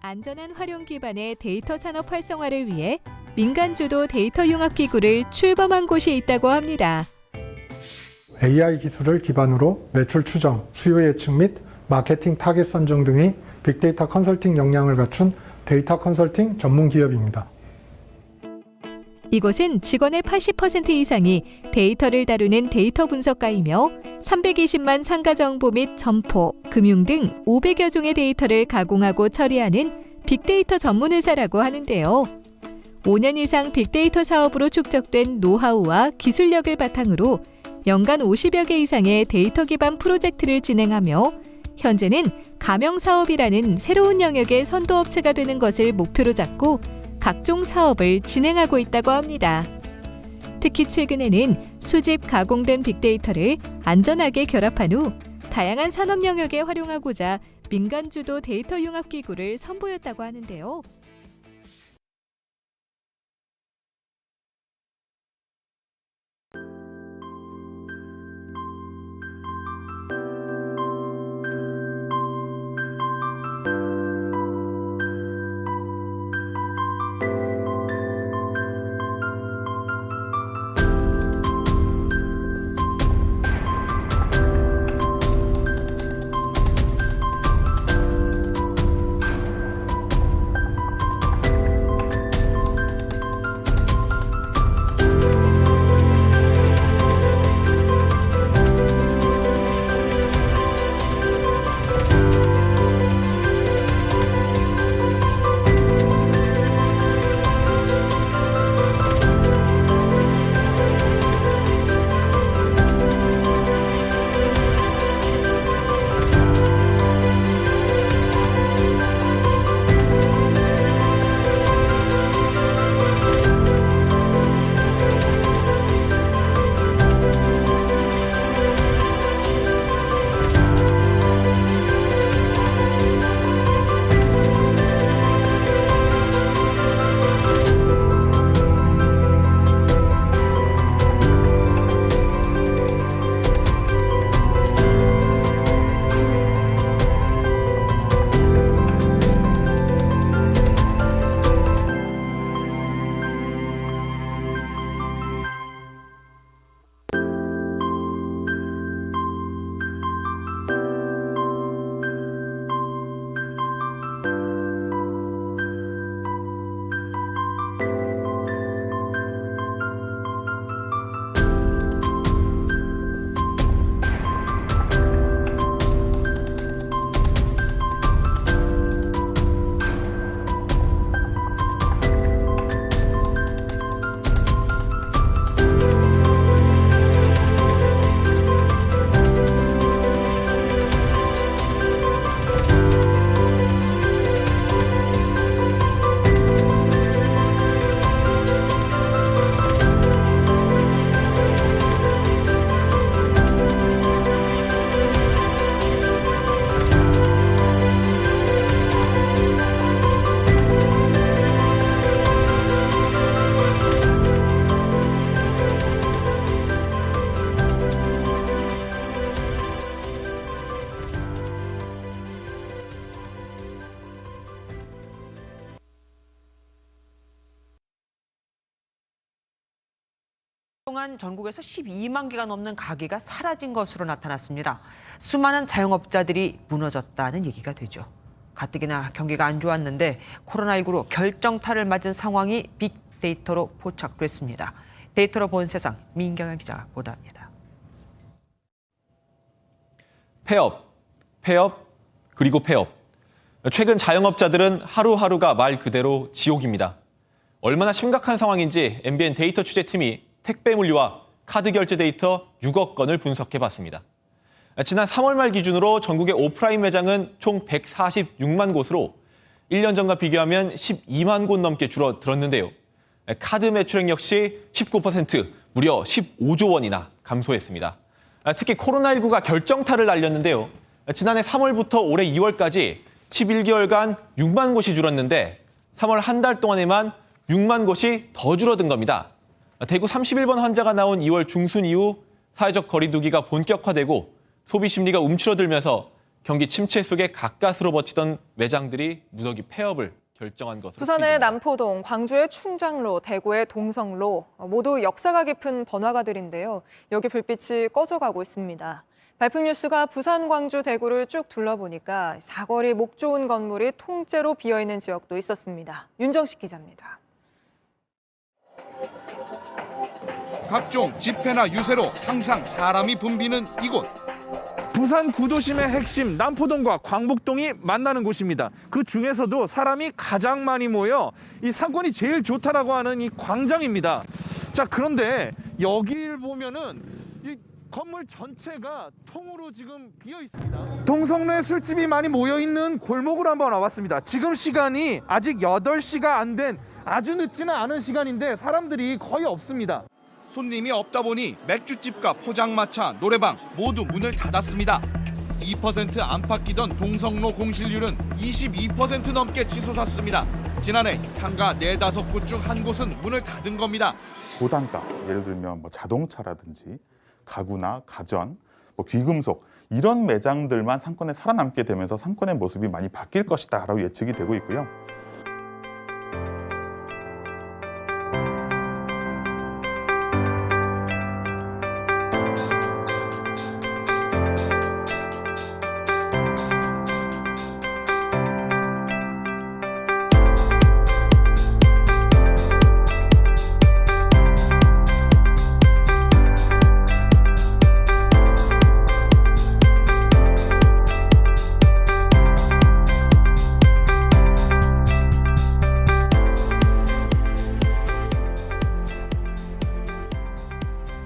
안전한 활용 기반의 데이터 산업 활성화를 위해 민간 주도 데이터 융합 기구를 출범한 곳이 있다고 합니다. AI 기술을 기반으로 매출 추정, 수요 예측 및 마케팅 타겟 선정 등의 빅데이터 컨설팅 역량을 갖춘 데이터 컨설팅 전문 기업입니다. 이곳은 직원의 80% 이상이 데이터를 다루는 데이터 분석가이며 320만 상가 정보 및 점포, 금융 등 500여 종의 데이터를 가공하고 처리하는 빅데이터 전문 회사라고 하는데요. 5년 이상 빅데이터 사업으로 축적된 노하우와 기술력을 바탕으로 연간 50여 개 이상의 데이터 기반 프로젝트를 진행하며 현재는 가명 사업이라는 새로운 영역의 선도업체가 되는 것을 목표로 잡고 각종 사업을 진행하고 있다고 합니다. 특히 최근에는 수집, 가공된 빅데이터를 안전하게 결합한 후 다양한 산업 영역에 활용하고자 민간 주도 데이터 융합 기구를 선보였다고 하는데요. 동안 전국에서 12만 개가 넘는 가게가 사라진 것으로 나타났습니다. 수많은 자영업자들이 무너졌다는 얘기가 되죠. 가뜩이나 경기가 안 좋았는데 코로나19로 결정타를 맞은 상황이 빅데이터로 포착됐습니다. 데이터로 본 세상, 민경현 기자가 보도합니다. 폐업, 그리고 폐업. 최근 자영업자들은 하루하루가 말 그대로 지옥입니다. 얼마나 심각한 상황인지 MBN 데이터 취재팀이 택배 물류와 카드 결제 데이터 6억 건을 분석해봤습니다. 지난 3월 말 기준으로 전국의 오프라인 매장은 총 146만 곳으로 1년 전과 비교하면 12만 곳 넘게 줄어들었는데요. 카드 매출액 역시 19%, 무려 15조 원이나 감소했습니다. 특히 코로나19가 결정타를 날렸는데요. 지난해 3월부터 올해 2월까지 11개월간 6만 곳이 줄었는데 3월 한 달 동안에만 6만 곳이 더 줄어든 겁니다. 대구 31번 환자가 나온 2월 중순 이후 사회적 거리 두기가 본격화되고 소비 심리가 움츠러들면서 경기 침체 속에 가까스로 버티던 매장들이 무더기 폐업을 결정한 것으로 부산의 풀이됩니다. 남포동, 광주의 충장로, 대구의 동성로 모두 역사가 깊은 번화가들인데요. 여기 불빛이 꺼져가고 있습니다. 발품 뉴스가 부산, 광주, 대구를 쭉 둘러보니까 사거리 목 좋은 건물이 통째로 비어있는 지역도 있었습니다. 윤정식 기자입니다. 각종 집회나 유세로 항상 사람이 붐비는 이곳. 부산 구도심의 핵심 남포동과 광복동이 만나는 곳입니다. 그 중에서도 사람이 가장 많이 모여 이 상권이 제일 좋다라고 하는 이 광장입니다. 자, 그런데 여기를 보면은 이 건물 전체가 통으로 지금 비어 있습니다. 동성로에 술집이 많이 모여 있는 골목으로 한번 와봤습니다. 지금 시간이 아직 8시가 안 된 아주 늦지는 않은 시간인데 사람들이 거의 없습니다. 손님이 없다 보니 맥주집과 포장마차, 노래방 모두 문을 닫았습니다. 2% 안팎 끼던 동성로 공실률은 22% 넘게 치솟았습니다. 지난해 상가 4-5곳 중 한 곳은 문을 닫은 겁니다. 고단가, 예를 들면 뭐 자동차라든지 가구나 가전, 뭐 귀금속 이런 매장들만 상권에 살아남게 되면서 상권의 모습이 많이 바뀔 것이다라고 예측이 되고 있고요.